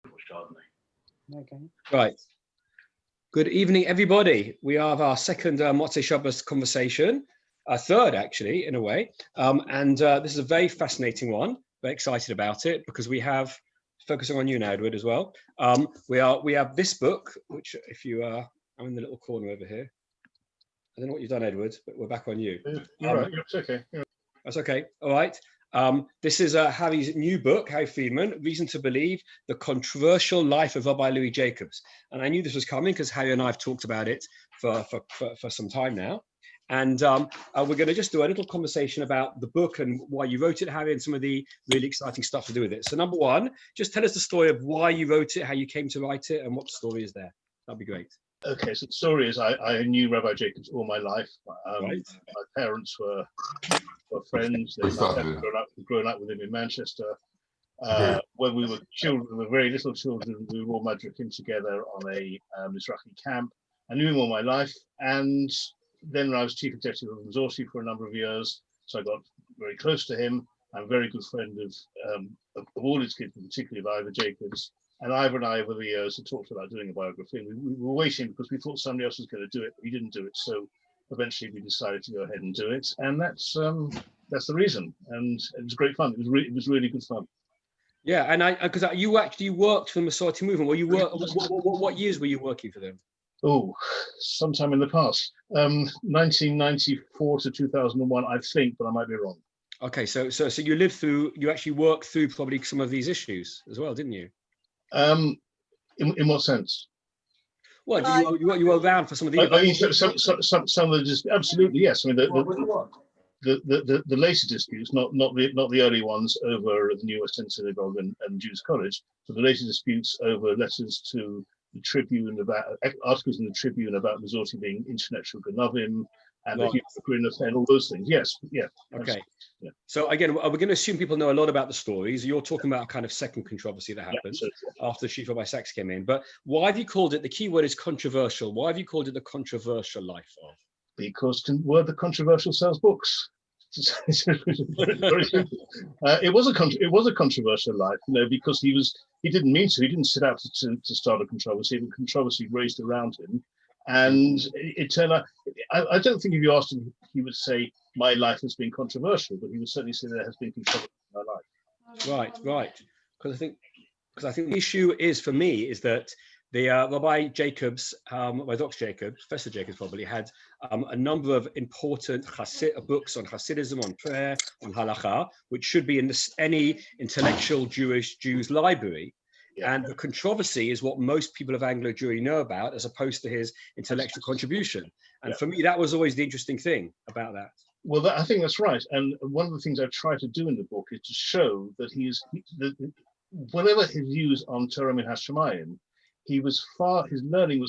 Okay. Right. Good evening, everybody. We have our second Motzei Shabbos conversation, third actually, in a way. This is a very fascinating one. Very excited about it because we have, focusing on you now, Edward, as well. We have this book, which if you I'm in the little corner over here. I don't know what you've done, Edward, but we're back on you. You're right. It's okay. That's okay. All right. This is Harry's new book, Harry Freedman, Reason to Believe, The Controversial Life of Rabbi Louis Jacobs. And I knew this was coming because Harry and I have talked about it for some time now. And we're going to just do a little conversation about the book and why you wrote it, Harry, and some of the really exciting stuff to do with it. So number one, just tell us the story of why you wrote it, how you came to write it, and what the story is there. That'd be great. Okay, so the story is I knew Rabbi Jacobs all my life. Right. My parents were friends. They'd grown up with him in Manchester. When we were children, we were very little children, we were all madrikim together on a Mizrahi camp. I knew him all my life, and then I was chief executive of Mazorsi for a number of years, so I got very close to him. I'm a very good friend of all his kids, particularly of Ivor Jacobs. And Ivor and I, over the years, had talked about doing a biography. And we were waiting because we thought somebody else was going to do it, but he didn't do it. So eventually we decided to go ahead and do it. And that's the reason. And it was great fun. It was really good fun. Yeah, and because you actually worked for the Masorti movement. Well, you worked. What years were you working for them? Oh, sometime in the past, 1994 to 2001, I think, but I might be wrong. Okay, so you actually worked through probably some of these issues as well, didn't you? In what sense? Well, you were around for some of the. I mean, some of the disputes. Absolutely, yes. I mean, the later disputes, not the early ones over the New West End Synagogue and Jews College, but the later disputes over letters to the Tribune about articles in the Tribune about Mazorti being intellectual Ganavim and the Green affair and all those things. Yes, yeah. Okay. Yeah. So again, we're going to assume people know a lot about the stories. You're talking about a kind of second controversy that happened after the Chief Rabbi Sachs came in. But why have you called it? The key word is controversial. Why have you called it the controversial life of? Because the controversial sells books. It's very simple. It was a controversial life, because he didn't mean to. He didn't set out to start a controversy. The controversy raised around him, and it turned out. I don't think if you asked him, he would say my life has been controversial, but he would certainly say there has been controversy in my life. Right. Because I think the issue is for me is that the Rabbi Jacobs, Dr. Jacobs, Professor Jacobs probably had a number of important books on Hasidism, on prayer, on halacha, which should be in any intellectual Jews library. Yeah. And the controversy is what most people of Anglo Jewry know about, as opposed to his intellectual contribution. And for me, that was always the interesting thing about that. Well, I think that's right. And one of the things I try to do in the book is to show that whatever his views on Torah min Hashemayim, his learning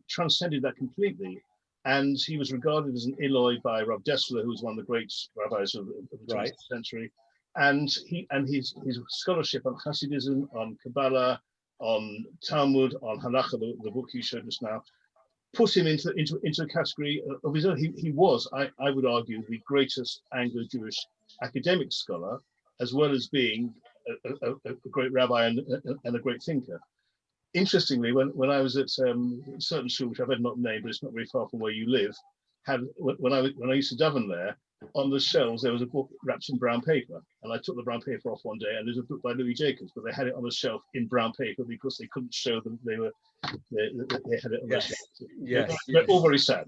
transcended that completely, and he was regarded as an Eloi by Rav Dessler, who was one of the great rabbis of the 20th century, and his scholarship on Hasidism, on Kabbalah, on Talmud, on Halacha, the book you showed us now, put him into a category of his own. He was, I would argue, the greatest Anglo-Jewish academic scholar, as well as being a great rabbi and a great thinker. Interestingly, when I was at a certain school, which I better not name, but it's not very far from where you live, when I used to daven there, on the shelves there was a book wrapped in brown paper, and I took the brown paper off one day, and there's a book by Louis Jacobs, but they had it on the shelf in brown paper because they couldn't show them they had it on the shelf. Yes, they're all very sad.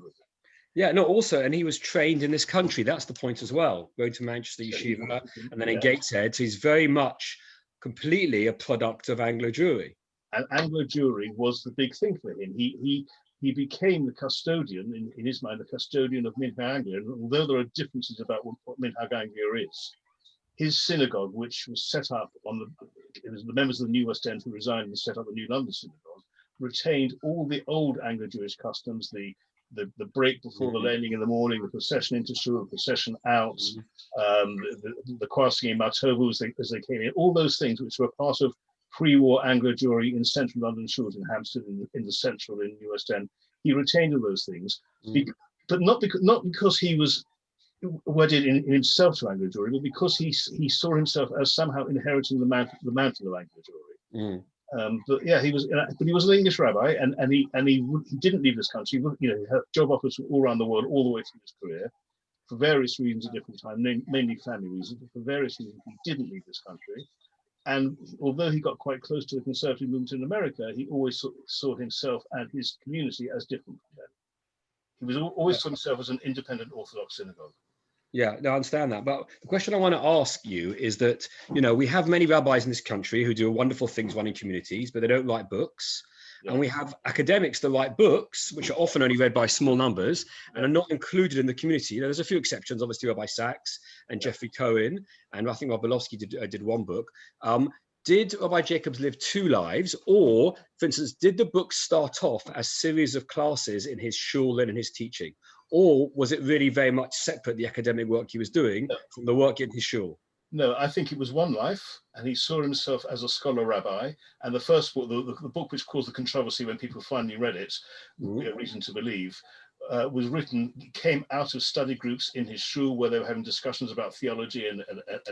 Yeah, no, also, and he was trained in this country. That's the point as well. Going to Manchester Yeshiva and then in Gateshead, so he's very much completely a product of Anglo Jewry. And Anglo Jewry was the big thing for him. He became the custodian, in his mind, the custodian of Minhag Anglia. And although there are differences about what Minhag Anglia is, his synagogue, which was set up it was the members of the New West End who resigned and set up the New London Synagogue, retained all the old Anglo-Jewish customs, the break before the landing in the morning, the procession into shul, the procession out, the choir singing Matovu as they came in, all those things which were part of pre-war Anglo Jewry in central London shuls in Hampstead, in the central in New West End. He retained all those things, but not because he was wedded in himself to Anglo Jewry, but because he saw himself as somehow inheriting the mantle of Anglo Jewry. But yeah, but he was an English rabbi, and he didn't leave this country. He had job offers all around the world, all the way through his career, for various reasons at different times, mainly family reasons. But for various reasons, he didn't leave this country. And although he got quite close to the conservative movement in America, he always saw himself and his community as different from them. He was always saw himself as an independent Orthodox synagogue. Yeah, no, I understand that. But the question I want to ask you is that, we have many rabbis in this country who do wonderful things running communities, but they don't write books. Yeah. And we have academics that write books, which are often only read by small numbers and are not included in the community. There's a few exceptions, obviously, Rabbi Sachs and Jeffrey Cohen, and I think Rabbi Belovsky did one book. Did Rabbi Jacobs live two lives? Or, for instance, did the book start off as a series of classes in his shul and in his teaching? Or was it really very much separate, the academic work he was doing from the work in his shul? No, I think it was one life, and he saw himself as a scholar rabbi. And the first book, the book which caused the controversy when people finally read it, Reason to Believe, came out of study groups in his shul where they were having discussions about theology and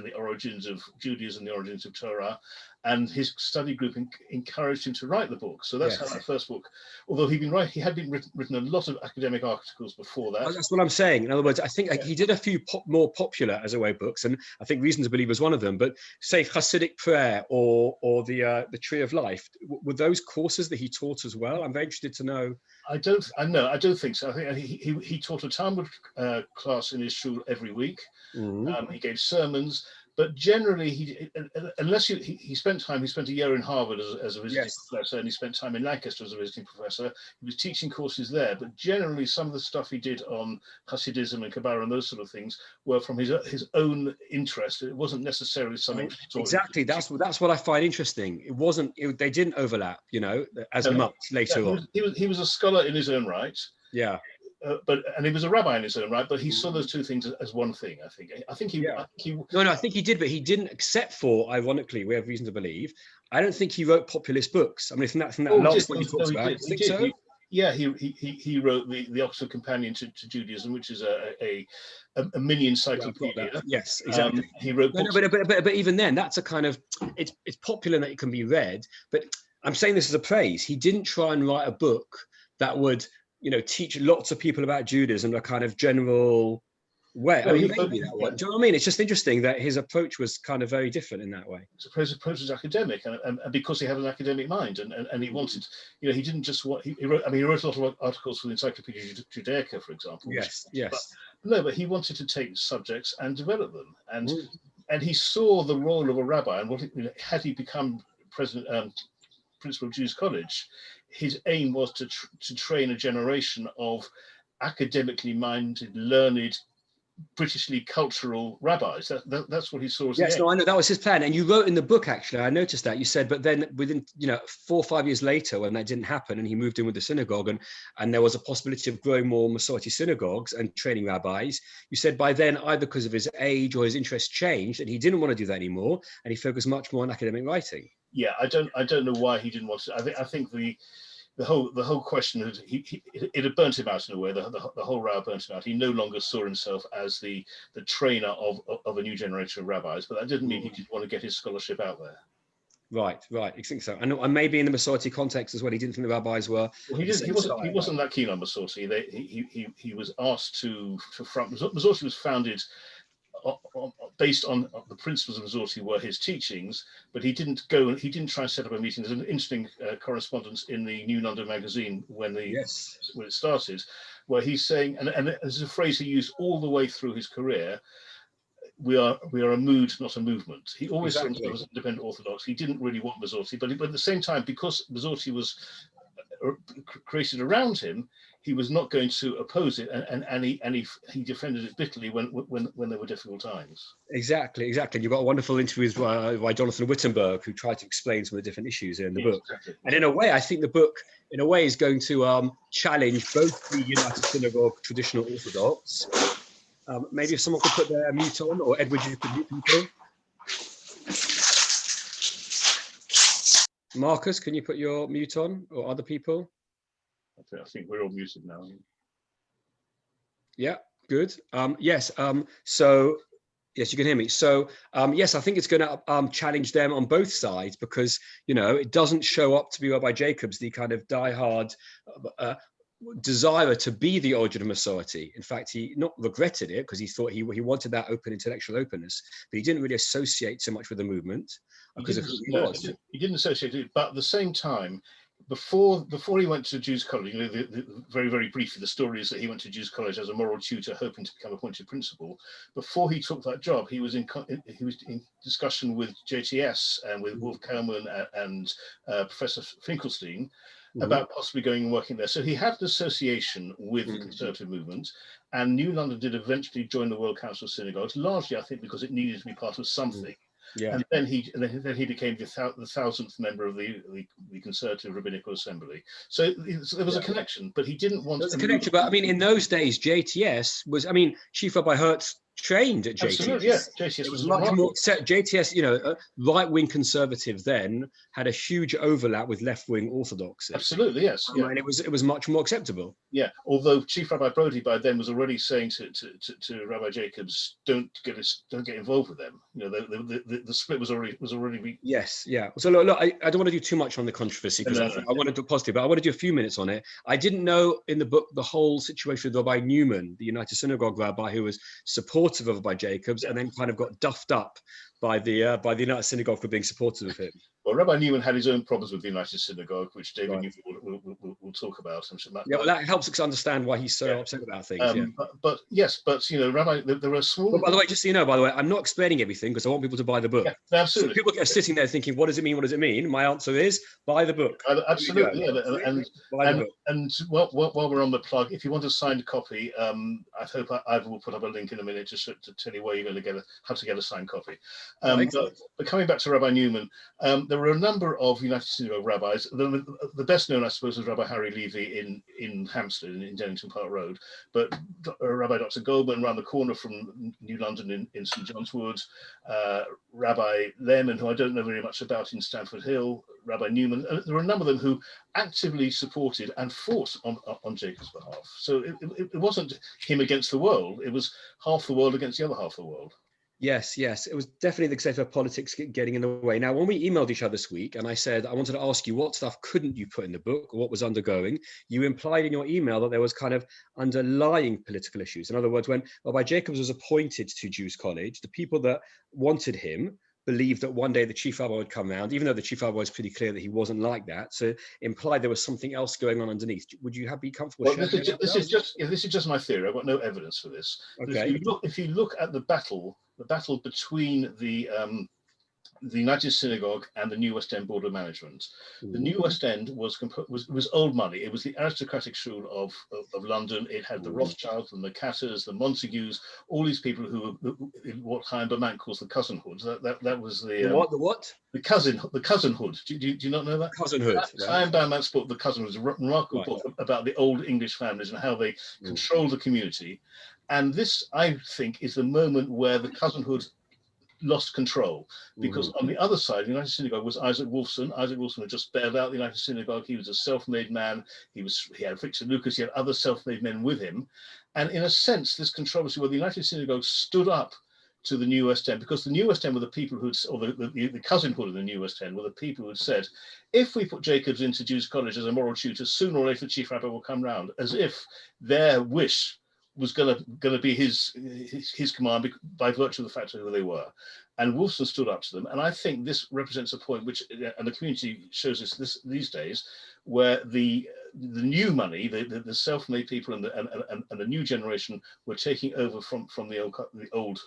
the origins of Judaism, the origins of Torah, and his study group encouraged him to write the book. So that's how that first book, although he had been written a lot of academic articles before that. Oh, that's what I'm saying. In other words, I think he did a few more popular as a way books, and I think Reason to Believe was one of them. But say Hasidic prayer or the Tree of Life, were those courses that he taught as well? I'm very interested to know. I don't think so. I think he taught a Talmud class in his shul every week. Mm-hmm. He gave sermons, but generally he spent a year in Harvard as a visiting professor, and he spent time in Lancaster as a visiting professor. He was teaching courses there, but generally some of the stuff he did on Hasidism and Kabbalah and those sort of things were from his own interest. It wasn't necessarily something. Exactly, that's what I find interesting. It wasn't. They didn't overlap, as much later on. He was a scholar in his own right. Yeah. And he was a rabbi in his own right, but he saw those two things as one thing. I think he did, but he didn't. Except for, ironically, we have Reason to Believe. I don't think he wrote populist books. I mean, from that last one you talked about. He did. He wrote the Oxford Companion to Judaism, which is a mini encyclopedia. Yes, exactly. He wrote books. But even then, that's a kind of it's popular that it can be read. But I'm saying this as a praise. He didn't try and write a book that would teach lots of people about Judaism in a kind of general way. Do you know what I mean? It's just interesting that his approach was kind of very different in that way. His approach was academic, and because he had an academic mind, and he wanted, he didn't just want. He wrote a lot of articles for the Encyclopedia Judaica, for example. Yes. But he wanted to take subjects and develop them, and he saw the role of a rabbi, and had he become principal of Jews College, his aim was to train a generation of academically minded, learned, Britishly cultural rabbis. That's what he saw as I know that was his plan. And you wrote in the book, actually, I noticed that you said, but then within 4 or 5 years later, when that didn't happen, and he moved in with the synagogue, and there was a possibility of growing more Masorti synagogues and training rabbis, you said by then, either because of his age or his interest changed, and he didn't want to do that anymore, and he focused much more on academic writing. Yeah, I don't know why he didn't want to. I think the whole question it had burnt him out in a way. The whole row burnt him out. He no longer saw himself as the trainer of a new generation of rabbis, but that didn't mean he didn't want to get his scholarship out there. Right. I think so. And maybe in the Masorti context as well, he didn't think the rabbis were. Well, he wasn't that keen on Masorti. He was asked to front. Masorti was founded based on the principles of Masorti were his teachings, but he didn't try and set up a meeting. There's an interesting correspondence in the New London magazine when it started, where he's saying, and there's a phrase he used all the way through his career: we are a mood, not a movement. He always saw himself as independent Orthodox. He didn't really want Masorti, but at the same time, because Masorti was created around him, he was not going to oppose it, and he defended it bitterly when there were difficult times. Exactly. You've got a wonderful interview by Jonathan Wittenberg, who tried to explain some of the different issues in the book. Exactly. And in a way, I think the book, is going to challenge both the United Synagogue traditional Orthodox. Maybe if someone could put their mute on, or Edward, you could mute people. Marcus, can you put your mute on, or other people? I think we're all muted now. Yeah, good. Yes. So Yes, you can hear me. So, yes, I think it's going to challenge them on both sides because, it doesn't show up to be Rabbi Jacobs, the kind of diehard desire to be the origin of Masorti. In fact, he not regretted it because he thought he wanted that open intellectual openness, but he didn't really associate so much with the movement because of who he was. He didn't associate it, but at the same time, before he went to Jews College, very, very briefly, the story is that he went to Jews College as a moral tutor, hoping to become appointed principal. Before he took that job, he was in discussion with JTS and with Wolf Kaumann and Professor Finkelstein about possibly going and working there. So he had an association with the conservative movement, and New London did eventually join the World Council of Synagogues, largely, I think, because it needed to be part of something. Yeah. And then he became the 1,000th member of the Conservative Rabbinical Assembly. So there was a connection, but he didn't want. There was a connection, but I mean, in those days, JTS was. I mean, Chief Rabbi Hertz trained at JTS. Absolutely, yeah. JTS was much more. JTS, right-wing conservatives then had a huge overlap with left-wing Orthodoxy. Absolutely, yes. Yeah. And it was much more acceptable. Yeah, although Chief Rabbi Brody by then was already saying to Rabbi Jacobs, don't get involved with them. The split was already. Yes, yeah. So look, I don't want to do too much on the controversy because I want to do positive, but I want to do a few minutes on it. I didn't know in the book the whole situation with Rabbi Newman, the United Synagogue rabbi, who was supportive of Rabbi Jacobs and then kind of got duffed up by the United Synagogue for being supportive of him. Well, Rabbi Newman had his own problems with the United Synagogue, which David Newman will talk about. That helps us understand why he's so upset about things. But Rabbi, there are small. But by the way, just so you know, I'm not explaining everything because I want people to buy the book. Yeah, absolutely. So people are sitting there thinking, "What does it mean? What does it mean?" My answer is, buy the book. Absolutely, and while we're on the plug, if you want a signed copy, I hope Ivor will put up a link in a minute just to tell you where you're going to how to get a signed copy. But coming back to Rabbi Newman, there were a number of United Synagogue rabbis. The best known, I suppose, was Rabbi Harry Levy in Hampstead, in Dennington Park Road. But Rabbi Dr. Goldman around the corner from New London in St. John's Wood, Rabbi Lehman, who I don't know very much about, in Stamford Hill, Rabbi Newman. There were a number of them who actively supported and fought on Jacob's behalf. So it wasn't him against the world. It was half the world against the other half of the world. Yes. It was definitely the case of politics getting in the way. Now, when we emailed each other this week and I said, I wanted to ask you what stuff couldn't you put in the book or what was undergoing, you implied in your email that there was kind of underlying political issues. In other words, when Rabbi Jacobs was appointed to Jews College, the people that wanted him believed that one day the chief rabbi would come around, even though the chief rabbi was pretty clear that he wasn't like that. So implied there was something else going on underneath. Would you be comfortable? Well, this is just my theory. I've got no evidence for this. Okay. If you look at the battle between the United Synagogue and the New West End Board of Management. The New West End was old money. It was the aristocratic shul of London. It had the Rothschilds, the Mercators, the Montagues, all these people who what Chaim Berman calls the cousinhood. That was the what? The cousinhood. Do you not know that? Cousinhood. Chaim Berman's book, The Cousinhood, is a remarkable book about the old English families and how they controlled the community. And this, I think, is the moment where the cousinhood lost control, because on the other side, the United Synagogue was Isaac Wolfson. Isaac Wolfson had just bailed out the United Synagogue. He was a self-made man. He had Victor Lucas. He had other self-made men with him, and in a sense, this controversy where the United Synagogue stood up to the New West End, because the New West End were the people who, or the cousinhood of the New West End were the people who had said, if we put Jacobs into Jews College as a moral tutor, sooner or later the chief rabbi will come round, as if their wish was going to be his command by virtue of the fact of who they were. And Wolfson stood up to them. And I think this represents a point which, and the community shows this these days, where the new money, the self-made people and the new generation were taking over from the old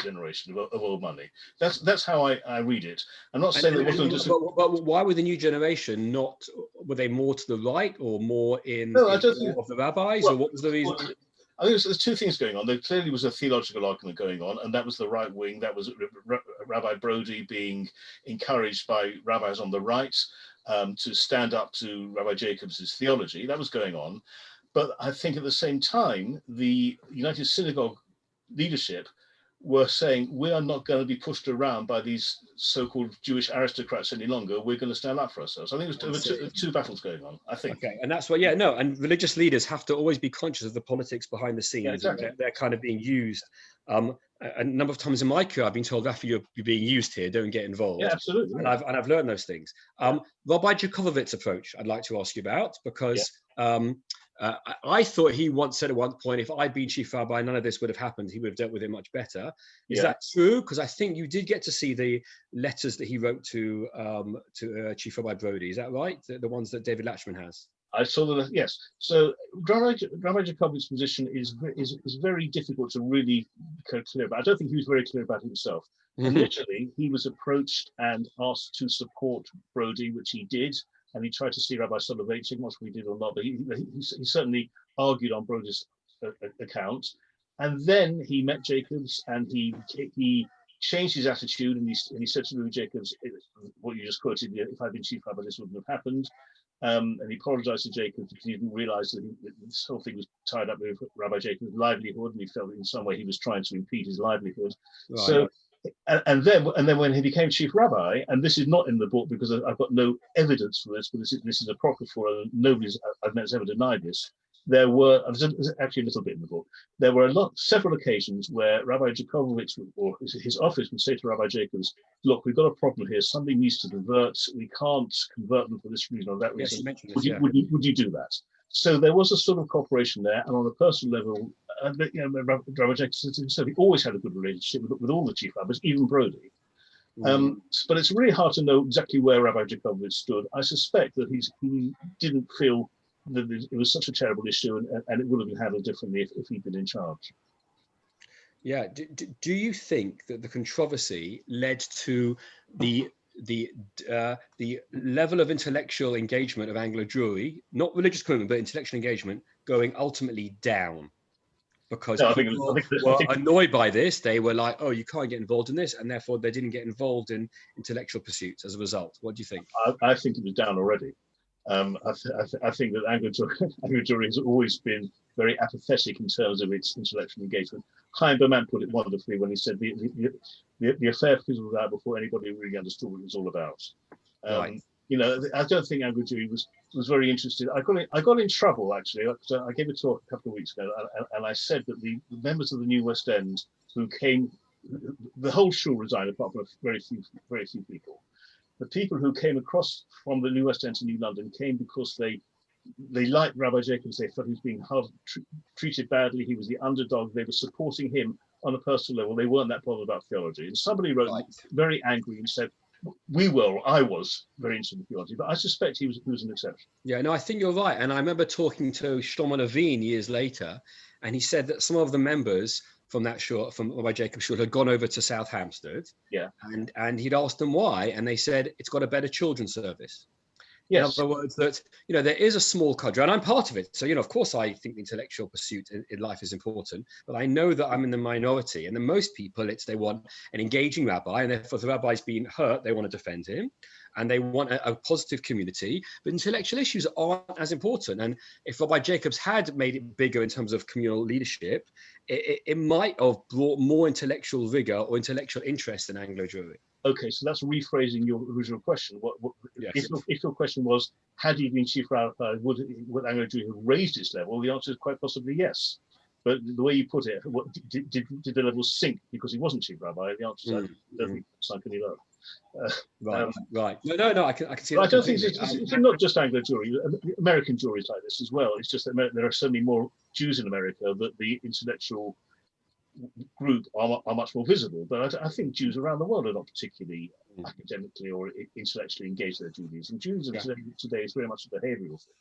generation of old money. That's how I read it. I'm not saying that it wasn't just. But why were the new generation not? Were they more to the right or more in? No, I don't think of the rabbis, or what was the reason? I think there's two things going on. There clearly was a theological argument going on, and that was the right wing. That was Rabbi Brody being encouraged by rabbis on the right to stand up to Rabbi Jacobs' theology. That was going on. But I think at the same time, the United Synagogue leadership were saying, we are not going to be pushed around by these so-called Jewish aristocrats any longer. We're going to stand up for ourselves. I think there were two battles going on, I think. Okay, and that's why, yeah, no, and religious leaders have to always be conscious of the politics behind the scenes. Yeah, exactly. They're kind of being used. A number of times in my career, I've been told, Raphael, you're being used here, don't get involved. Yeah, absolutely. And I've learned those things. Rabbi Jacobowicz's approach, I'd like to ask you about, because I thought he once said at one point, if I'd been chief rabbi, none of this would have happened. He would have dealt with it much better. Is that true? Because I think you did get to see the letters that he wrote to Chief Rabbi Brody. Is that right? The ones that David Latchman has. I saw that. Yes. So Rabbi Jacobowicz's position is very difficult to really be clear about. I don't think he was very clear about himself. Initially, he was approached and asked to support Brody, which he did. And he tried to see Rabbi Soloveitchik, much we did or not, but he certainly argued on Brody's account. And then he met Jacobs, and he changed his attitude, and he said to Louis Jacobs, what you just quoted, if I'd been chief rabbi, this wouldn't have happened. And he apologized to Jacobs because he didn't realize that this whole thing was tied up with Rabbi Jacobs' livelihood, and he felt in some way he was trying to impede his livelihood. Right. So. And then when he became chief rabbi, and this is not in the book because I've got no evidence for this, but this is apocryphal, and nobody's I've ever denied this. There's actually a little bit in the book. There were several occasions where Rabbi Jacobowicz or his office would say to Rabbi Jacobs, "Look, we've got a problem here. Somebody needs to convert. We can't convert them for this reason or that reason. Would you do that?" So there was a sort of cooperation there, and on a personal level, Rabbi Jacobs himself, he always had a good relationship with all the chief rabbis, even Brody. But it's really hard to know exactly where Rabbi Jacobowicz stood. I suspect that he didn't feel that it was such a terrible issue, and it would have been handled differently if he'd been in charge. Yeah. Do you think that the controversy led to the level of intellectual engagement of Anglo Jewry, not religious commitment, but intellectual engagement, going ultimately down? Because people were annoyed by this. They were like, oh, you can't get involved in this, and therefore they didn't get involved in intellectual pursuits as a result. What do you think? I think it was down already. I think that Anglo Jewry has always been very apathetic in terms of its intellectual engagement. Chaim Berman put it wonderfully when he said the affair fizzled out before anybody really understood what it was all about. Right. I don't think Anglo Jewry was very interested. I got in trouble actually. I gave a talk a couple of weeks ago, and I said that the members of the New West End who came, the whole shul resigned apart from very few people. The people who came across from the New West End to New London came because they liked Rabbi Jacobs. They thought he was being treated badly. He was the underdog. They were supporting him on a personal level. They weren't that bothered about theology. And somebody wrote very angry and said, I was very interested in theology, but I suspect he was an exception. Yeah, no, I think you're right. And I remember talking to Shlomo Levine years later, and he said that some of the members from that shul, from Rabbi Jacob's shul, had gone over to South Hampstead. Yeah. And he'd asked them why, and they said it's got a better children's service. Yes. In other words, that there is a small cadre, and I'm part of it. So of course, I think the intellectual pursuit in life is important, but I know that I'm in the minority. And then most people, they want an engaging rabbi, and therefore, if the rabbi's been hurt, they want to defend him, and they want a positive community. But intellectual issues aren't as important. And if Rabbi Jacobs had made it bigger in terms of communal leadership, it might have brought more intellectual rigor or intellectual interest in Anglo Jewry. Okay, so that's rephrasing your original question. Yes. If your question was, had he been chief rabbi, would Anglo Jewry have raised its level? The answer is quite possibly yes. But the way you put it, did the level sink because he wasn't chief rabbi? The answer is I don't think it sunk any lower. Right. No, I can see that. I don't think it's not just Anglo Jewry. American Jewry is like this as well. It's just that there are so many more Jews in America that the intellectual group are much more visible. But I think Jews around the world are not particularly academically or intellectually engaged in their Judaism. Jews today is very much a behavioural thing.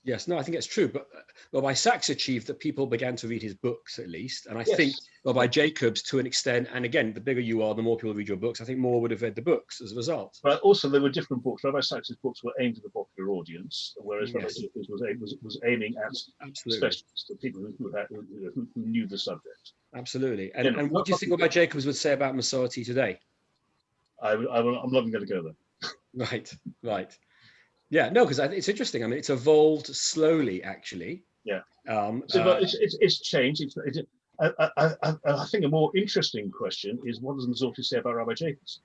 Yes, no, I think it's true. But Rabbi Sachs achieved that people began to read his books, at least. And I think Rabbi Jacobs, to an extent, and again, the bigger you are, the more people read your books, I think more would have read the books as a result. But also, there were different books. Rabbi Sachs's books were aimed at the popular audience, whereas Rabbi Jacobs was aiming at specialists, the people who knew the subject. Absolutely. And what do you think Rabbi Jacobs would say about Masorti today? I'm not even going to go there. Right. Yeah, no, because it's interesting. I mean, it's evolved slowly, actually. Yeah. It's changed. I think a more interesting question is, what does Mazorti say about Rabbi Jacobs?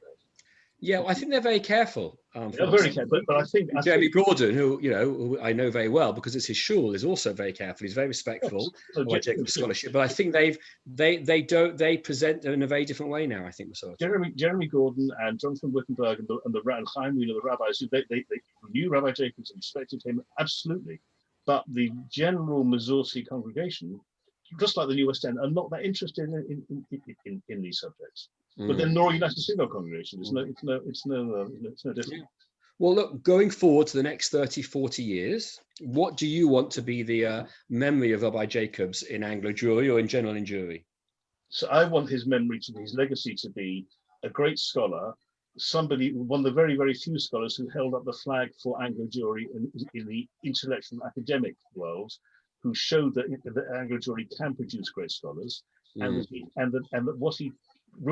Yeah, well, I think they're very careful. Very careful, but I think Jeremy Gordon, who I know very well because it's his shul, is also very careful. He's very respectful of Jacob's scholarship, but I think they present in a very different way now. I think Jeremy Gordon and Jonathan Wittenberg and the Chaim, the rabbis, they knew Rabbi Jacobs and respected him absolutely, but the general Mazorti congregation, just like the New West End, are not that interested in these subjects. But then nor United Synagogue congregation. It's no different. Yeah. Well, look, going forward to the next 30, 40 years, what do you want to be the memory of Rabbi Jacobs in Anglo Jewry or in general in Jewry? So I want his legacy to be a great scholar, one of the very, very few scholars who held up the flag for Anglo Jewry in the intellectual and academic world, who showed that Anglo Jewry can produce great scholars, and that what he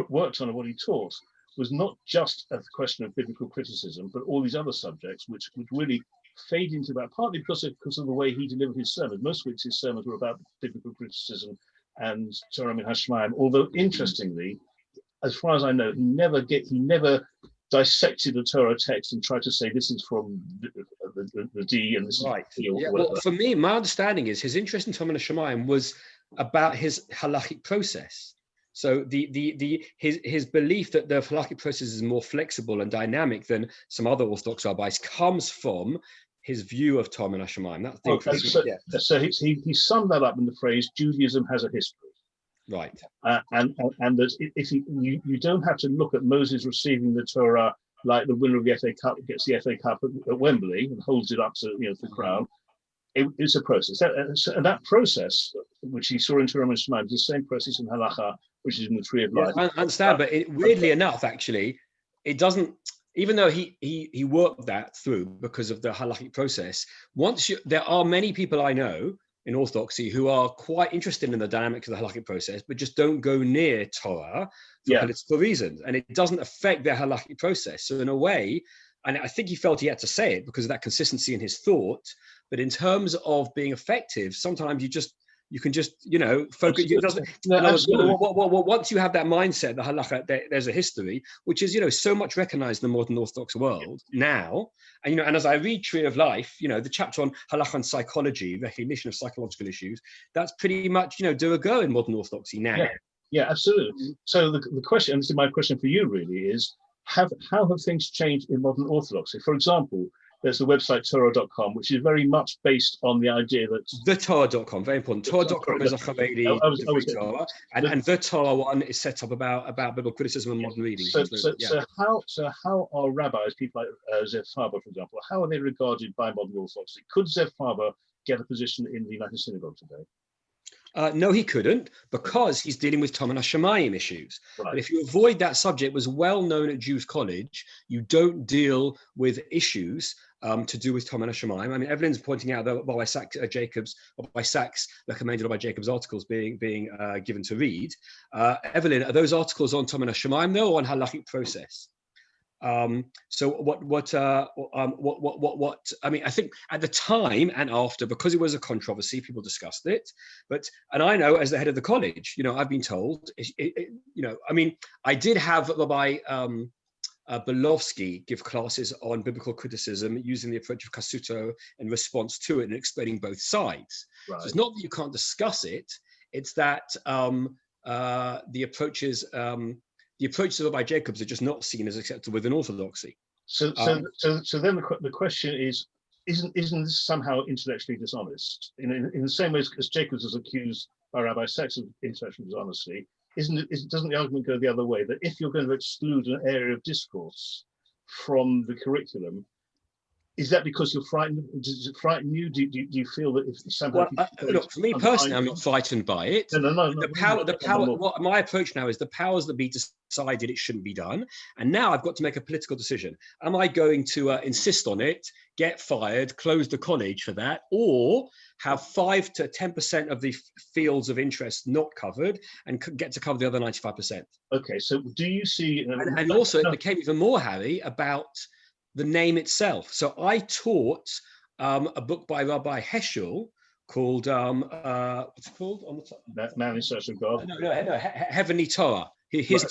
worked on and what he taught was not just a question of biblical criticism, but all these other subjects which really fade into that, partly because of the way he delivered his sermons. Most weeks his sermons were about biblical criticism and Torah min Hashemaim, although interestingly, as far as I know, he never dissected the Torah text and tried to say this is from the D and this right. is the D. Well, for me, my understanding is his interest in Torah min Hashemaim was about his halachic process. So his belief that the halachic process is more flexible and dynamic than some other Orthodox rabbis comes from his view of Torah min Hashemaim. So he summed that up in the phrase, Judaism has a history. Right. And that if you don't have to look at Moses receiving the Torah like the winner of the FA Cup gets the FA Cup at Wembley and holds it up to the crowd. It's a process. And that process, which he saw in Torah min Hashemaim, is the same process in halacha, which is in the tree of life. I understand, but weirdly enough, actually, it doesn't. Even though he worked that through because of the halachic process, there are many people I know in Orthodoxy who are quite interested in the dynamics of the halachic process, but just don't go near Torah for political reasons, and it doesn't affect their halachic process. So in a way, and I think he felt he had to say it because of that consistency in his thought. But in terms of being effective, sometimes you can just focus. It doesn't. Once you have that mindset, the halacha, there's a history which is so much recognized in the modern Orthodox world now. And and as I read Tree of Life, the chapter on halacha and psychology, recognition of psychological issues, that's pretty much do a go in modern Orthodoxy now. Yeah, absolutely. So the question, and this is my question for you, really, is how have things changed in modern Orthodoxy? For example, there's the website Torah.com, which is very much based on the idea that... The Torah.com, very important. Torah.com is a Chaveli, Torah, and the Torah one is set up about biblical criticism and modern reading. So how are rabbis, people like Zev Faber, for example, how are they regarded by modern Orthodoxy? Could Zev Faber get a position in the United Synagogue today? No, he couldn't, because he's dealing with Torah min Hashemaim issues. Right. But if you avoid that subject, it was well known at Jews College, you don't deal with issues to do with Torah min Hashemaim. I mean, Evelyn's pointing out that Rabbi Sachs recommended Rabbi Jacobs' articles being given to read. Evelyn, are those articles on Torah min Hashemaim though, or on halachic process? So what I mean, I think at the time and after, because it was a controversy, people discussed it. And I know, as the head of the college, I've been told, I mean, I did have Rabbi Belovsky give classes on biblical criticism using the approach of Kasuto in response to it and explaining both sides. Right. So it's not that you can't discuss it; it's that the approaches of Rabbi Jacobs are just not seen as acceptable within Orthodoxy. So then the question is, isn't this somehow intellectually dishonest? In the same way as Jacobs was accused by Rabbi Sachs of intellectual dishonesty, doesn't the argument go the other way, that if you're going to exclude an area of discourse from the curriculum, is that because you're frightened? Does it frighten you? Do you feel that if somehow... Look, for me personally, I'm not frightened by it. No. What my approach now is the powers that be decided it shouldn't be done. And now I've got to make a political decision. Am I going to insist on it, get fired, close the college for that, or have 5 to 10% of the fields of interest not covered and get to cover the other 95%? Okay, so do you see... And also it became even more, Harry, about the name itself. So I taught a book by Rabbi Heschel called what's it called on the top? Man in Search of God. Heavenly Torah. His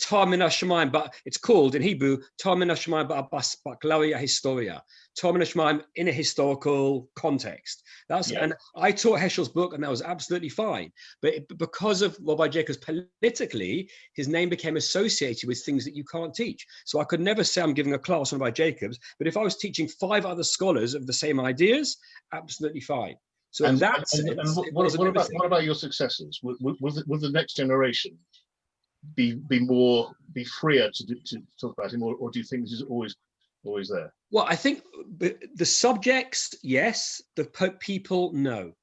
Torah min Hashemayim, but it's called in Hebrew Torah min Hashemayim ba'Baklaria Historia. Torah min Hashemayim in a historical context. And I taught Heschel's book, and that was absolutely fine. But because of Rabbi Jacobs politically, his name became associated with things that you can't teach. So I could never say I'm giving a class on Rabbi Jacobs, but if I was teaching 5 other scholars of the same ideas, absolutely fine. So in that sense, what about your successors? Will the next generation be freer to talk about him, or do you think this is always there? Well, I think the subjects, yes. The people, no.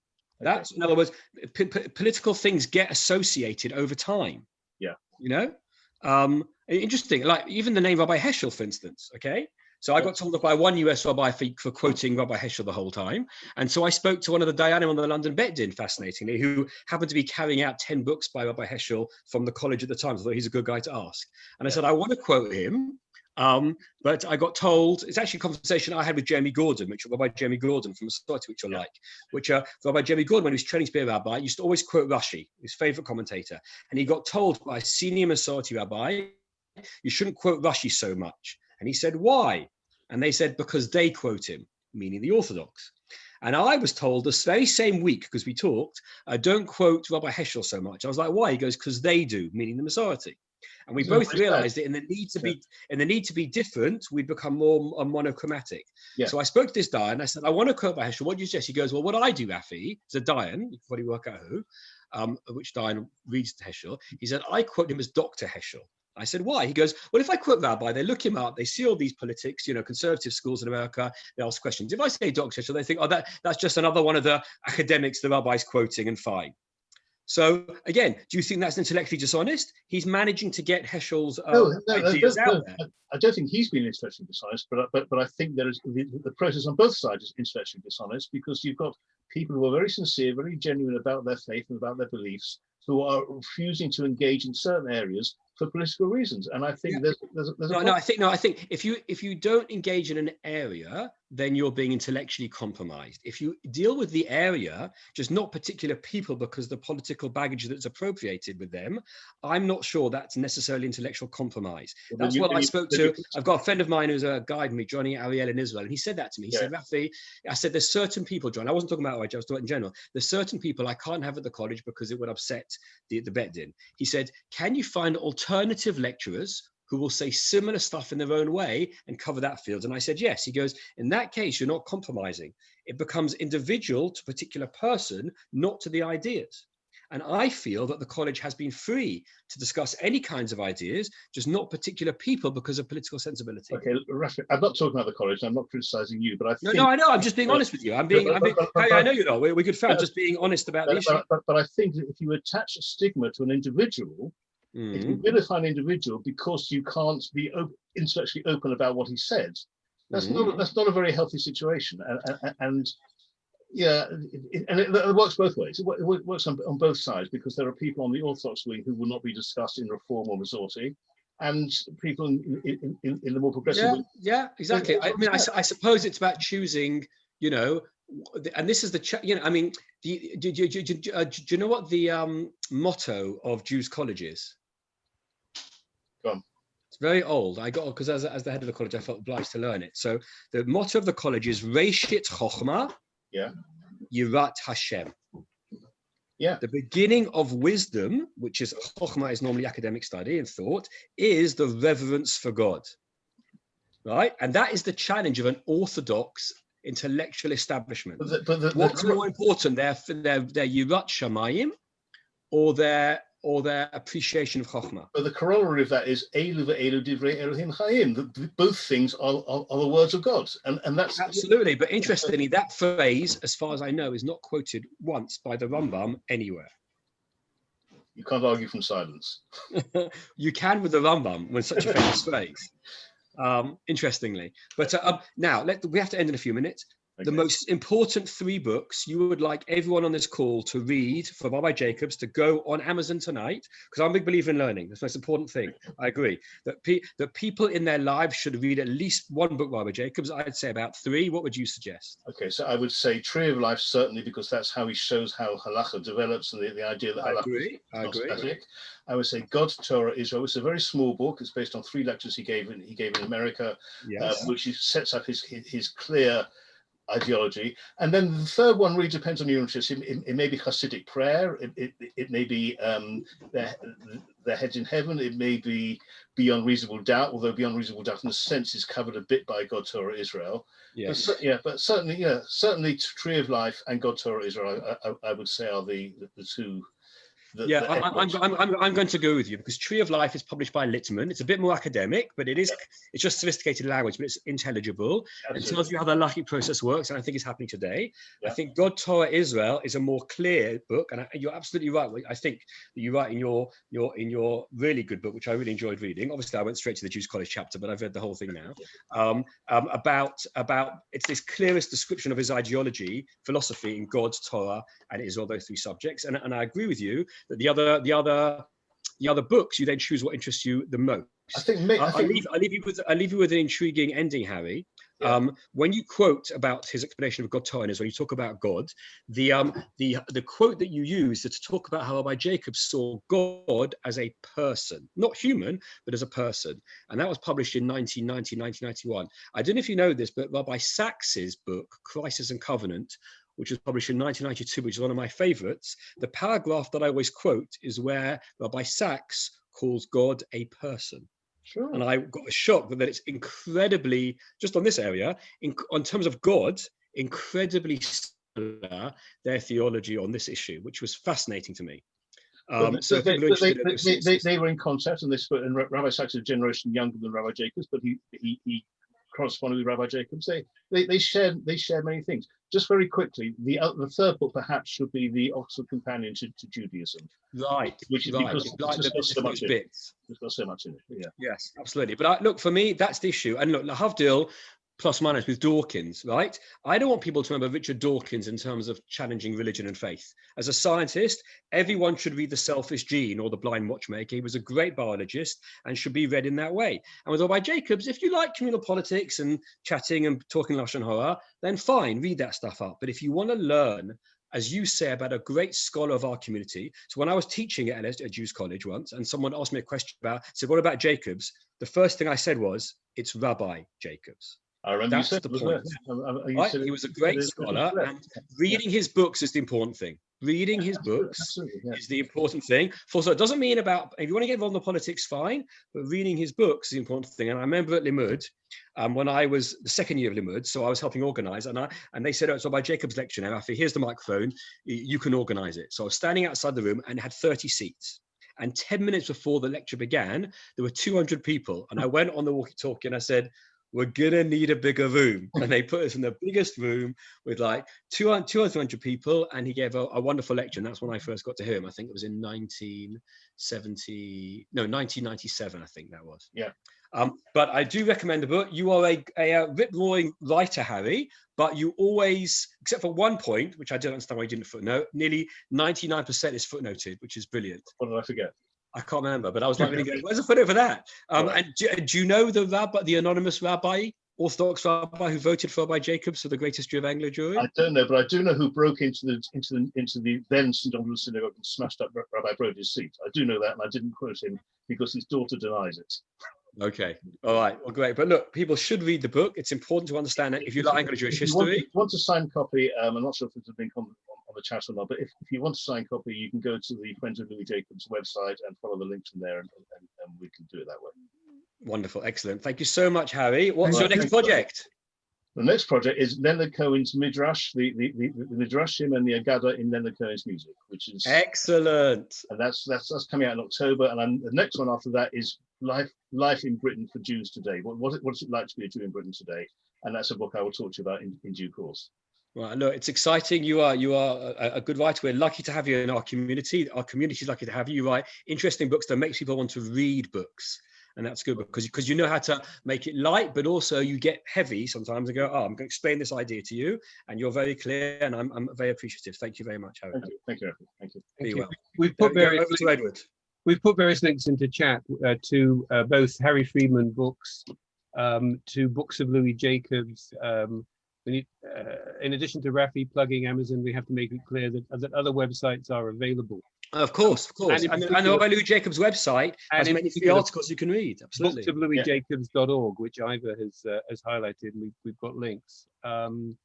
That's, in other words, political things get associated over time. Yeah. You know, interesting. Like even the name Rabbi Heschel, for instance. Okay. So I got told by one US rabbi for quoting Rabbi Heschel the whole time. And so I spoke to one of the Dayanim on the London Bet Din, fascinatingly, who happened to be carrying out 10 books by Rabbi Heschel from the college at the time. So I thought he's a good guy to ask. And I said, I want to quote him. But I got told, it's actually a conversation I had with Jeremy Gordon, Rabbi Jeremy Gordon from Massorti, which you'll like, Rabbi Jeremy Gordon, when he was training to be a rabbi, used to always quote Rashi, his favorite commentator. And he got told by a senior Massorti rabbi, you shouldn't quote Rashi so much. And he said, why? And they said, because they quote him, meaning the Orthodox. And I was told this very same week, because we talked, don't quote Rabbi Heschel so much. I was like, why? He goes, because they do, meaning the Massorti. And we both realized that in the need to be different, we'd become more monochromatic. Yeah. So I spoke to this Dayan and I said, I want to quote Rabbi Heschel. What do you suggest? He goes, well, what I do, Rafi, is a Dayan, you can probably work out who, which Dayan reads Heschel. He said, I quote him as Dr. Heschel. I said, why? He goes, well, if I quote Rabbi, they look him up, they see all these politics, conservative schools in America, they ask questions. If I say Dr. Heschel, they think, oh, that's just another one of the academics the rabbi's quoting, and fine. So again, do you think that's intellectually dishonest? He's managing to get Heschel's ideas out there. I don't think he's been intellectually dishonest, but I think there is the process on both sides is intellectually dishonest, because you've got people who are very sincere, very genuine about their faith and about their beliefs, who are refusing to engage in certain areas for political reasons. And I think I think if you don't engage in an area, then you're being intellectually compromised. If you deal with the area, just not particular people because the political baggage that's appropriated with them, I'm not sure that's necessarily intellectual compromise. That's what I spoke to. I've got a friend of mine who's a guide me, joining Ariel in Israel, and he said that to me. He said, Rafi, I said, there's certain people, John, I wasn't talking about OIJ, I was talking in general. There's certain people I can't have at the college because it would upset the Bet Din. He said, can you find alternative lecturers who will say similar stuff in their own way and cover that field? And I said, yes. He goes, in that case, you're not compromising. It becomes individual to a particular person, not to the ideas. And I feel that the college has been free to discuss any kinds of ideas, just not particular people because of political sensibility. Okay, Raphael, I'm not talking about the college. I'm not criticizing you, but I think... No, I know. I'm just being honest with you. I know you're not. We're good friends, just being honest about the issue. But I think that if you attach a stigma to an individual, if you vilify an individual because you can't be intellectually open about what he said, that's not a very healthy situation. And it works both ways. It works on both sides, because there are people on the Orthodox wing who will not be discussed in Reform or Massorti, and people in the more progressive wing. Yeah, exactly. I suppose it's about choosing, and this is the, do you know what the motto of Jews' college is? Go on. It's very old. I got, because as the head of the college, I felt obliged to learn it. So the motto of the college is Reshit Chochma, Yirat Hashem. Yeah. The beginning of wisdom, which is Chochma, is normally academic study and thought, is the reverence for God. Right? And that is the challenge of an orthodox intellectual establishment. What's more important, their Yirat Shamayim or their appreciation of Chochmah? But the corollary of that is Elu ve'elu divrei Elohim Chayim. Both things are the words of God, and that's absolutely. But interestingly, that phrase, as far as I know, is not quoted once by the Rambam anywhere. You can't argue from silence. You can with the Rambam when such a famous phrase. Interestingly, but now we have to end in a few minutes. the most important 3 books you would like everyone on this call to read for Rabbi Jacobs, to go on Amazon tonight, because I'm a big believer in learning. That's the most important thing. I agree that people in their lives should read at least 1 book by Rabbi Jacobs. I'd say about 3. What would you suggest? Okay, so I would say Tree of Life, certainly, because that's how he shows how halacha develops and the idea that halacha is not static. I would say God's Torah Israel. It's a very small book. It's based on 3 lectures he gave in America, which he sets up his clear ideology. And then the 3rd one really depends on your interest. It may be Hasidic prayer. It may be their heads in heaven. It may be Beyond Reasonable Doubt, although Beyond Reasonable Doubt in a sense is covered a bit by God Torah Israel. Yes. But certainly Tree of Life and God Torah Israel, I would say are the 2. I'm going to go with you, because Tree of Life is published by Littman. It's a bit more academic, but it's just sophisticated language, but it's intelligible. Absolutely. It tells you how the lucky process works, and I think it's happening today. I think God Torah Israel is a more clear book, and you're absolutely right. I think that you write in your really good book, which I really enjoyed reading. Obviously, I went straight to the Jews College chapter, but I've read the whole thing now. About it's this clearest description of his ideology, philosophy in God's Torah and Israel, those 3 subjects. And I agree with you that the other books, you then choose what interests you the most. I'll leave you with an intriguing ending, Harry. When you quote about his explanation of God Torah is when you talk about God, the quote that you use is to talk about how Rabbi Jacob saw God as a person, not human, but as a person. And that was published in 1991. I don't know if you know this, but Rabbi Sacks's book, Crisis and Covenant, which was published in 1992, which is one of my favorites, the paragraph that I always quote is where Rabbi Sacks calls God a person. Sure. And I got a shock that it's incredibly, just on this area, on terms of God, incredibly similar, their theology on this issue, which was fascinating to me. They were in contact, and Rabbi Sacks is a generation younger than Rabbi Jacobs, but he corresponded with Rabbi Jacobs. They shared many things. Just very quickly, the 3rd book perhaps should be the Oxford Companion to Judaism. Right. Which is because it's got so much in it. There's got so much in it. Yeah. Yes, absolutely. But look, for me, that's the issue. And look, Lahavdil plus minus with Dawkins, right? I don't want people to remember Richard Dawkins in terms of challenging religion and faith. As a scientist, everyone should read The Selfish Gene or The Blind Watchmaker. He was a great biologist and should be read in that way. And with Rabbi Jacobs, if you like communal politics and chatting and talking Lashon Hara, then fine, read that stuff up. But if you want to learn, as you say, about a great scholar of our community. So when I was teaching at Jews College once, and someone asked me a question said, what about Jacobs? The first thing I said was, it's Rabbi Jacobs. I remember that's the point. He was a great scholar, and reading his books is the important thing. Reading his books is the important thing. So it doesn't mean about, if you want to get involved in the politics, fine, but reading his books is the important thing. And I remember at Limud, when I was the 2nd year of Limud, so I was helping organize, and they said, oh, so by Jacob's lecture now, Rafi, here's the microphone, you can organize it. So I was standing outside the room and had 30 seats. And 10 minutes before the lecture began, there were 200 people. And I went on the walkie-talkie and I said, we're gonna need a bigger room. And they put us in the biggest room with like 200 people, and he gave a wonderful lecture. And that's when I first got to hear him. I think it was in 1997, I think that was. Yeah. But I do recommend the book. You are a rip-roaring writer, Harry, but you always, except for one point, which I don't understand why you didn't footnote, nearly 99% is footnoted, which is brilliant. What did I forget? I can't remember, but I was like, really good. Where's the footnote for that? Right. And do you know the anonymous rabbi, Orthodox rabbi, who voted for Rabbi Jacobs for the greatest Jew of Anglo Jewry? I don't know, but I do know who broke into the then St. Andrew's Synagogue and smashed up Rabbi Brody's seat. I do know that, and I didn't quote him because his daughter denies it. Okay, all right, well, great. But look, people should read the book. It's important to understand it. If you like Anglo Jewish history, if you want a signed copy, I'm not sure if there's a link on the chat or not, but if you want a signed copy, you can go to the Friends of Louis Jacobs website and follow the links from there, and we can do it that way. Wonderful, excellent. Thank you so much, Harry. What's your next project? The next project is Leonard Cohen's Midrash, the Midrashim and the Agada in Leonard Cohen's music, which is excellent. And that's coming out in October. And the next one after that is Life in Britain for Jews Today. What's it like to be a Jew in Britain today? And that's a book I will talk to you about in due course. Right, look, it's exciting. You are a good writer. We're lucky to have you in our community. Our community is lucky to have you. You write interesting books that makes people want to read books. And that's good because you know how to make it light, but also you get heavy sometimes and go, oh, I'm going to explain this idea to you, and you're very clear, and I'm very appreciative. Thank you very much, Harry. Thank you, Thank you. Be well. We've put Over to Edward. We've put various links into chat to both Harry Freedman books, to books of Louis Jacobs. In addition to Raphael plugging Amazon, we have to make it clear that other websites are available. Of course. And Rabbi Louis Jacobs' website has many free articles you can read. Absolutely. Books of LouisJacobs.org, which Ivor has highlighted, and we've got links. And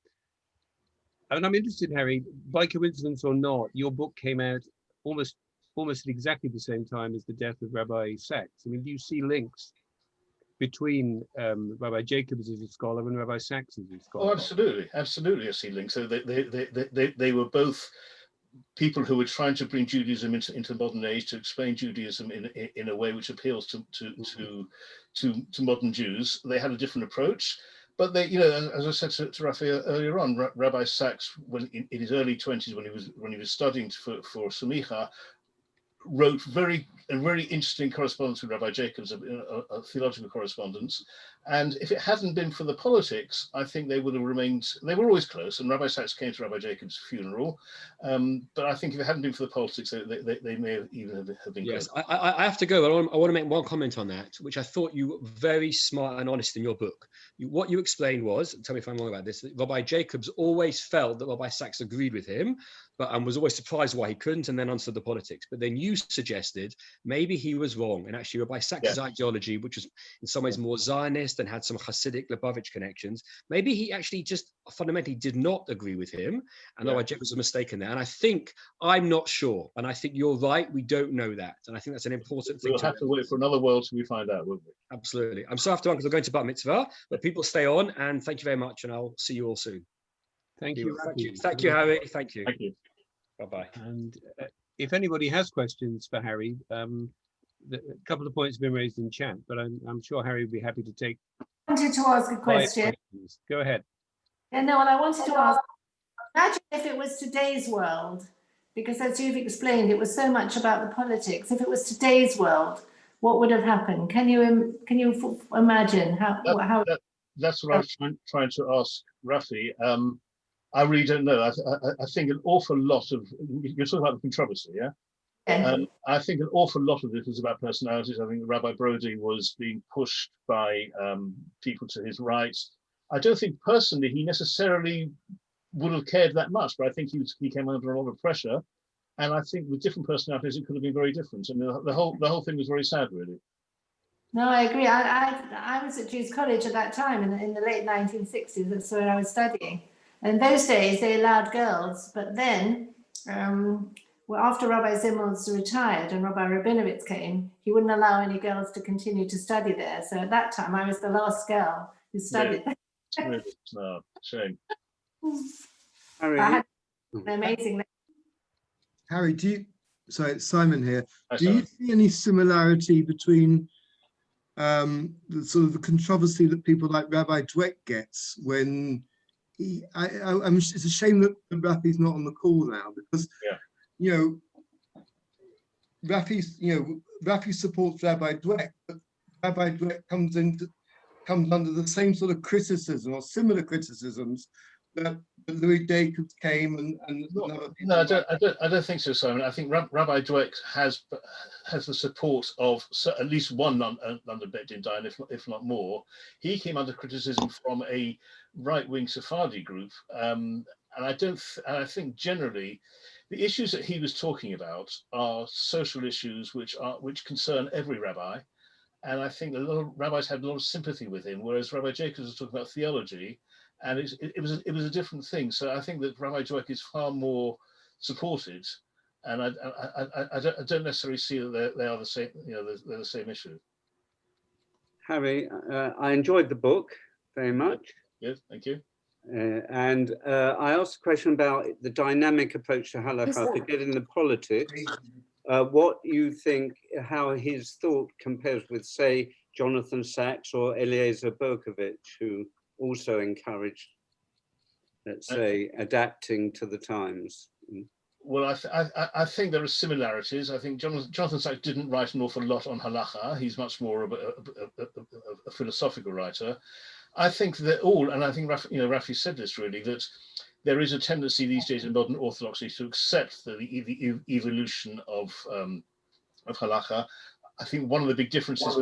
I'm interested, Harry, by coincidence or not, your book came out almost at exactly the same time as the death of Rabbi Sachs. I mean, do you see links between Rabbi Jacobs as a scholar and Rabbi Sachs as a scholar? Oh, absolutely. I see links. So they were both people who were trying to bring Judaism into the modern age, to explain Judaism in a way which appeals to modern Jews. They had a different approach, but they, as I said to Raphael earlier on, Rabbi Sachs, when in his early 20s, when he was studying for Samicha, wrote a very interesting correspondence with Rabbi Jacobs, a theological correspondence. And if it hadn't been for the politics, I think they would have remained, they were always close, and Rabbi Sachs came to Rabbi Jacobs' funeral. But I think if it hadn't been for the politics, they may have even have been Yes, close. I have to go. I want to make one comment on that, which I thought you were very smart and honest in your book. What you explained was, tell me if I'm wrong about this, that Rabbi Jacobs always felt that Rabbi Sachs agreed with him, and was always surprised why he couldn't, and then answered the politics. But then you suggested maybe he was wrong, and actually Rabbi Sachs' ideology, which was in some ways more Zionist and had some Hasidic Lubavitch connections, maybe he actually just fundamentally did not agree with him, and Rabbi Jacobs was mistaken there. And I think, I'm not sure, and I think you're right, we don't know that, and I think that's an important thing. We'll have to wait for another world till we find out, won't we? Absolutely. I'm so have to run because I'm going to Bar Mitzvah, but people stay on, and thank you very much, and I'll see you all soon. Thank you. Thank you, Harry. Thank you. Thank you. Bye-bye. And if anybody has questions for Harry, a couple of points have been raised in chat, but I'm sure Harry would be happy to take. I wanted to ask a question. Go ahead. Yeah, no, and I wanted to ask, imagine if it was today's world, because as you've explained, it was so much about the politics. If it was today's world, what would have happened? Can you imagine how? That's what I was trying to ask Rafi. I really don't know. I think an awful lot of, you're talking about the controversy, yeah? I think an awful lot of it was about personalities. I think Rabbi Brody was being pushed by people to his right. I don't think personally he necessarily would have cared that much, but I think he came under a lot of pressure. And I think with different personalities, it could have been very different. And the whole thing was very sad, really. No, I agree. I was at Jews College at that time in the late 1960s. That's where I was studying. And in those days, they allowed girls. But then, after Rabbi Zimmel's retired and Rabbi Rabinovitz came, he wouldn't allow any girls to continue to study there. So at that time, I was the last girl who studied there. Really? No, shame. Harry, I had an amazing. Harry, sorry, it's Simon here. Do you see any similarity between the sort of the controversy that people like Rabbi Dweck gets when it's a shame that Rafi's not on the call now, because Rafi supports Rabbi Dweck, but Rabbi Dweck comes under the same sort of criticism or similar criticisms that Louis Jacobs came and no, I don't think so, Simon. I think Rabbi Dweck has the support of at least one London Bet Din Dayan, if not more. He came under criticism from a right-wing Sephardi group, and I think generally the issues that he was talking about are social issues which concern every rabbi, and I think a lot of rabbis had a lot of sympathy with him, whereas Rabbi Jacobs was talking about theology. And it was a different thing. So I think that Rabbi Dweck is far more supported, and I don't necessarily see that they are the same. They're the same issue. Harry, I enjoyed the book very much. Yes, thank you. And I asked a question about the dynamic approach to halakha, forgetting the politics. What you think, how his thought compares with, say, Jonathan Sachs or Eliezer Berkovich, who also encouraged, let's say, adapting to the times. Well, I think there are similarities. I think Jonathan Sachs didn't write an awful lot on halacha. He's much more of a philosophical writer. I think that and I think Rafi said this really, that there is a tendency these days in modern orthodoxy to accept the evolution of halacha. I think one of the big differences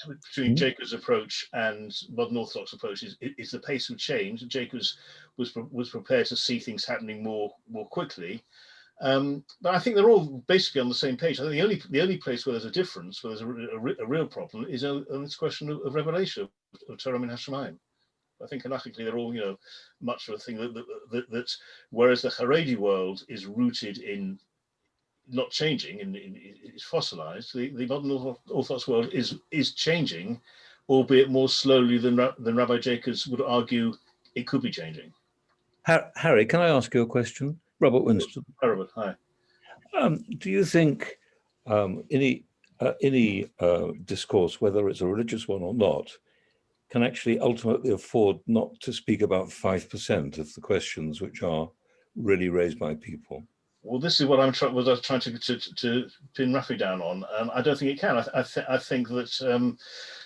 between Jacobs' approach and modern Orthodox approach is the pace of change. Jacobs was prepared to see things happening more quickly, but I think they're all basically on the same page. I think the only place where there's a difference, where there's a real problem, is on this question of revelation of Torah min Hashemayim. I think halachically they're all much of a thing that whereas the Haredi world is rooted in not changing and it's fossilized, the modern Orthodox world is changing, albeit more slowly than Rabbi Jacobs would argue it could be changing. Harry, can I ask you a question? Robert Winston. Robert, hi. Do you think any discourse, whether it's a religious one or not, can actually ultimately afford not to speak about 5% of the questions which are really raised by people? Well, this is what I was trying to pin Rafi down on. I don't think it can. I think that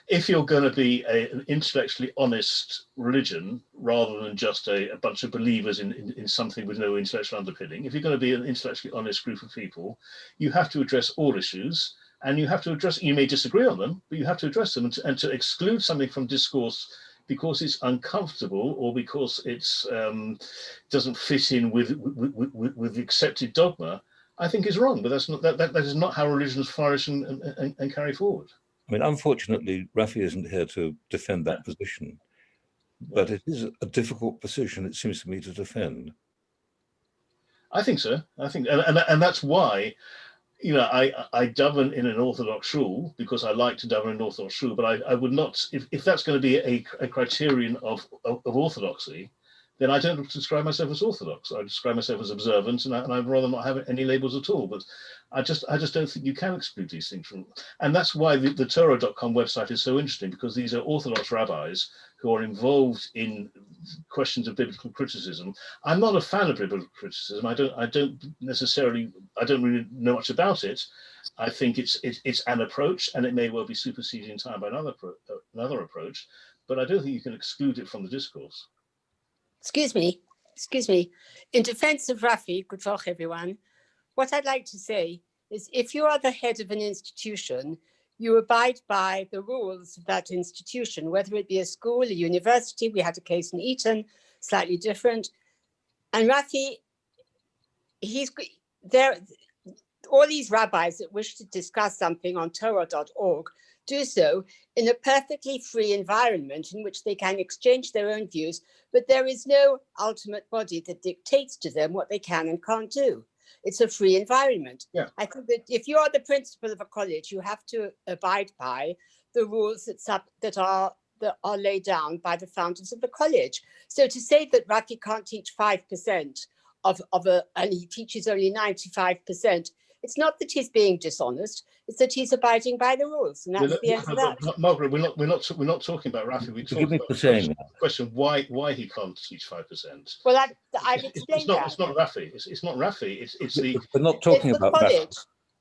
if you're going to be an intellectually honest religion, rather than just a bunch of believers in something with no intellectual underpinning, if you're going to be an intellectually honest group of people, you have to address all issues, and you have to address. You may disagree on them, but you have to address them, and to exclude something from discourse because it's uncomfortable or because it's doesn't fit in with accepted dogma, I think is wrong. But that is not how religions flourish and carry forward. I mean, unfortunately, Raphael isn't here to defend that position, but it is a difficult position, it seems to me, to defend. I think so. I think, and that's why, I daven in an Orthodox shul because I like to daven in an Orthodox shul, but I would not, if that's going to be a criterion of orthodoxy, then I don't describe myself as Orthodox. I describe myself as observant, and I'd rather not have any labels at all. But I just don't think you can exclude these things from, and that's why the Torah.com website is so interesting, because these are Orthodox rabbis who are involved in questions of biblical criticism. I'm not a fan of biblical criticism. I don't really know much about it. I think it's an approach, and it may well be superseded in time by another approach, but I don't think you can exclude it from the discourse. Excuse me. In defense of Rafi, good talk everyone, what I'd like to say is if you are the head of an institution, you abide by the rules of that institution, whether it be a school, a university. We had a case in Eton, slightly different. And Rafi, he's there. All these rabbis that wish to discuss something on Torah.org do so in a perfectly free environment in which they can exchange their own views, but there is no ultimate body that dictates to them what they can and can't do. It's a free environment. Yeah. I think that if you are the principal of a college, you have to abide by the rules that are laid down by the founders of the college. So to say that Rafi can't teach 5% and he teaches only 95%, it's not that he's being dishonest, it's that he's abiding by the rules, and that's the end of that. Margaret, we're not talking about Rafi. We're talking about the question why he can't teach 5%. Well, I've explained that. It's not Rafi. It's not Rafi. It's the. We're not talking about college.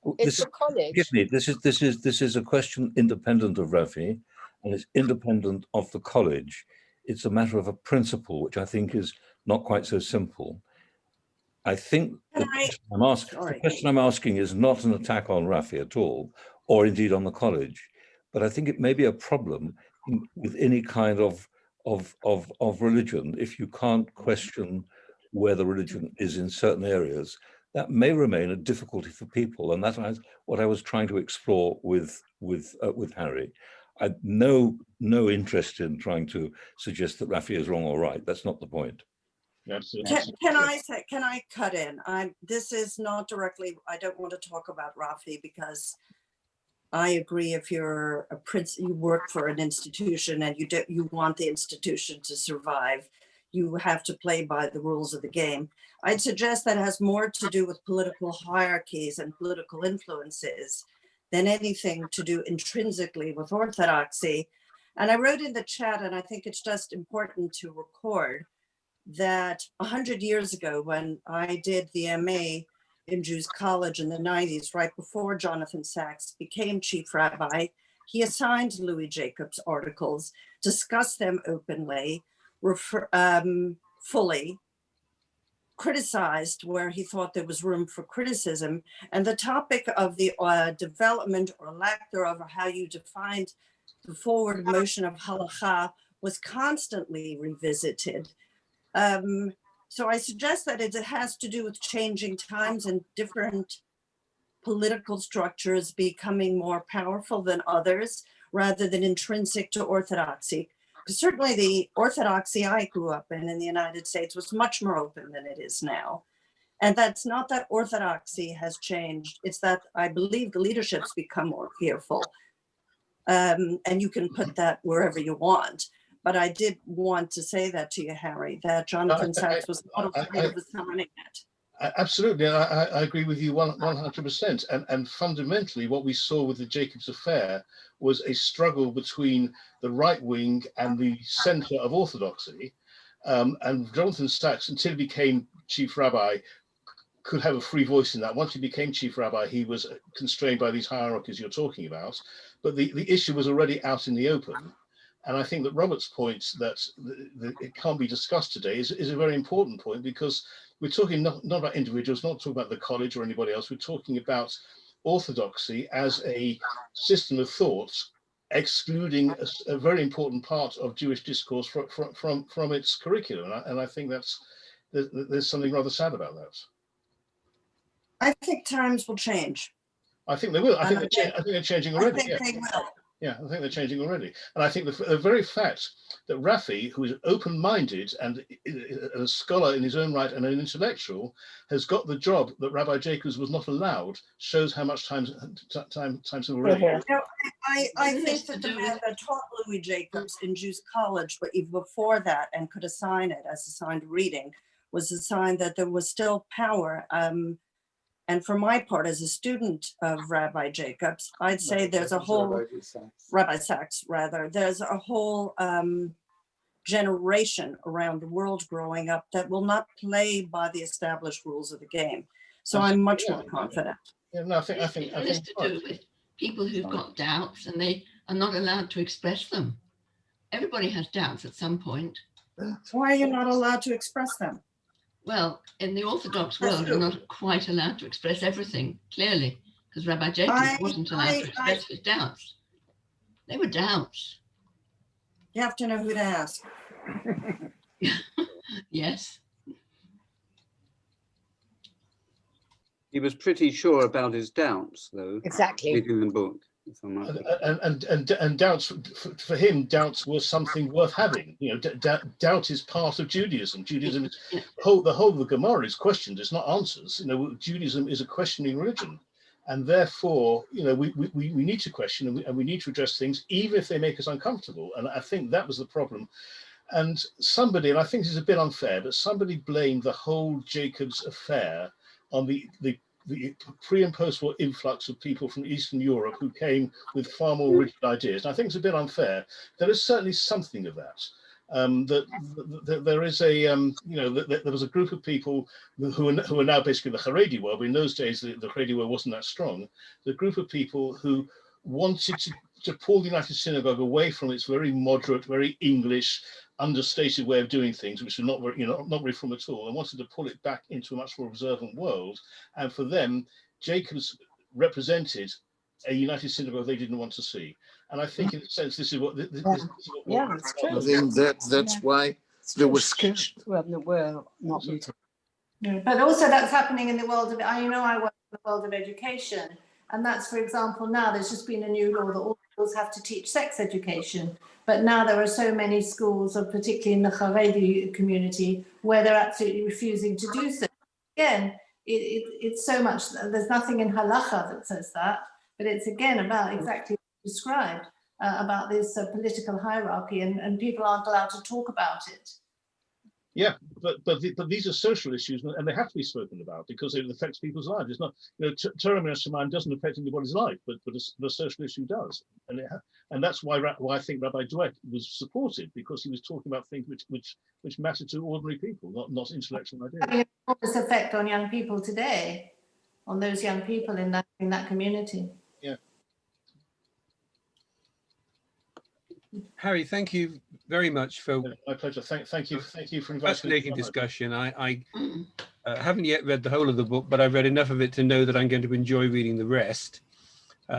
Rafi. It's the college. Excuse me. This is a question independent of Rafi, and it's independent of the college. It's a matter of a principle, which I think is not quite so simple. I think the question I'm asking is not an attack on Rafi at all, or indeed on the college, but I think it may be a problem with any kind of religion. If you can't question where the religion is in certain areas, that may remain a difficulty for people, and that's what I was trying to explore with Harry. I have no interest in trying to suggest that Rafi is wrong or right. That's not the point. Can I cut in? This is not directly, I don't want to talk about Rafi because I agree if you're you work for an institution and you want the institution to survive, you have to play by the rules of the game. I'd suggest that has more to do with political hierarchies and political influences than anything to do intrinsically with orthodoxy. And I wrote in the chat, and I think it's just important to record that 100 years ago, when I did the MA in Jews College in the 90s, right before Jonathan Sachs became chief rabbi, he assigned Louis Jacobs articles, discussed them openly, fully, criticized where he thought there was room for criticism. And the topic of the development or lack thereof, or how you defined the forward motion of halakha, was constantly revisited. So I suggest that it has to do with changing times and different political structures becoming more powerful than others, rather than intrinsic to orthodoxy. Because certainly the orthodoxy I grew up in the United States was much more open than it is now. And that's not that orthodoxy has changed. It's that I believe the leadership's become more fearful. And you can put that wherever you want. But I did want to say that to you, Harry, that Jonathan Sachs was not afraid of assigning it. Absolutely, I agree with you 100%. And fundamentally, what we saw with the Jacobs affair was a struggle between the right wing and the center of orthodoxy. And Jonathan Sachs, until he became chief rabbi, could have a free voice in that. Once he became chief rabbi, he was constrained by these hierarchies you're talking about. But the issue was already out in the open. And I think that Robert's point that it can't be discussed today is a very important point, because we're talking not about individuals, not talking about the college or anybody else. We're talking about orthodoxy as a system of thought, excluding a very important part of Jewish discourse from its curriculum. And I think there's something rather sad about that. I think times will change. I think they will. I think they're changing already. I think they will. Yeah, I think they're changing already. And I think the very fact that Raphael, who is open-minded and a scholar in his own right and an intellectual, has got the job that Rabbi Jacobs was not allowed, shows how much time have already. You know, I think that the man that taught Louis Jacobs in Jews College, but even before that, and could assign it as assigned reading, was a sign that there was still power. And for my part, as a student of Rabbi Jacobs, I'd say there's a whole, Rabbi Sachs rather, there's a whole generation around the world growing up that will not play by the established rules of the game. So I'm much more confident. Yeah, no, I think It's to do with people who've got doubts and they are not allowed to express them. Everybody has doubts at some point. Why are you not allowed to express them? Well, in the Orthodox world, you're not quite allowed to express everything clearly, because Rabbi Jacobs wasn't allowed to express his doubts. They were doubts. You have to know who to ask. Yes. He was pretty sure about his doubts, though. Exactly. Reading the book. And doubts for him, doubts were something worth having. You know, doubt is part of Judaism. Judaism, the whole of the Gemara is questions, it's not answers. You know, Judaism is a questioning religion, and therefore, you know, we need to question and we need to address things, even if they make us uncomfortable. And I think that was the problem. And somebody, and I think this is a bit unfair, but somebody blamed the whole Jacobs affair on the pre and post-war influx of people from Eastern Europe who came with far more rigid ideas. And I think it's a bit unfair. There is certainly something of that. That there is a, you know, there was a group of people who are now basically the Haredi world, but in those days the Haredi world wasn't that strong. The group of people who wanted to pull the United Synagogue away from its very moderate, very English, understated way of doing things, which are not very, you know, not very from at all, and wanted to pull it back into a much more observant world. And for them, Jacobs represented a United Synagogue they didn't want to see. And I think, in a sense, this is what. Yeah, that's true. I think that's why there was. Well, no, we're not muted. Yeah, but also that's happening in the world of, you know, I work in the world of education. And that's, for example, now there's just been a new law that all schools have to teach sex education. But now there are so many schools, particularly in the Haredi community, where they're absolutely refusing to do so. Again, it's so much, there's nothing in halacha that says that, but it's again about exactly what you described, about this political hierarchy, and people aren't allowed to talk about it. Yeah, but these are social issues, and they have to be spoken about because it affects people's lives. It's not, Torah Min Hashamayim doesn't affect anybody's life, but the social issue does, and that's why I think Rabbi Dweck was supported, because he was talking about things which matter to ordinary people, not intellectual ideas. Having an enormous effect on young people today, on those young people in that community. Yeah. Harry, thank you very much for my pleasure. Thank you for inviting me. Fascinating discussion. I haven't yet read the whole of the book, but I've read enough of it to know that I'm going to enjoy reading the rest.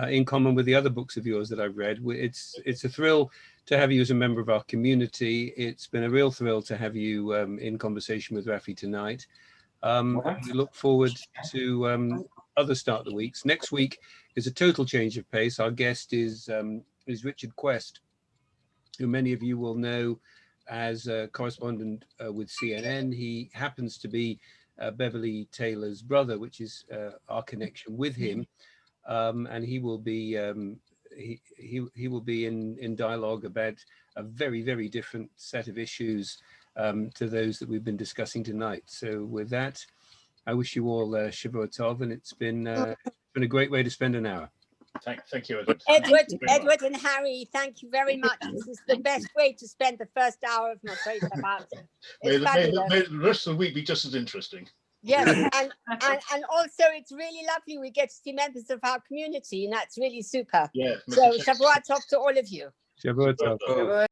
In common with the other books of yours that I've read, it's a thrill to have you as a member of our community. It's been a real thrill to have you in conversation with Rafi tonight. And we look forward to other Start the Weeks. Next week is a total change of pace. Our guest is Richard Quest, who many of you will know as a correspondent with CNN. He happens to be Beverly Taylor's brother, which is our connection with him, and he will be he will be in dialogue about a very, very different set of issues to those that we've been discussing tonight. So with that, I wish you all Shavua Tov, and it's been a great way to spend an hour. Thank you, Edward and Harry, thank you very much. This is the best way to spend the first hour of my Shabbat. May the rest of the week be just as interesting. Yes, and also it's really lovely. We get to see members of our community, and that's really super. Yeah. So Shavua Tov to all of you. Shavua Tov.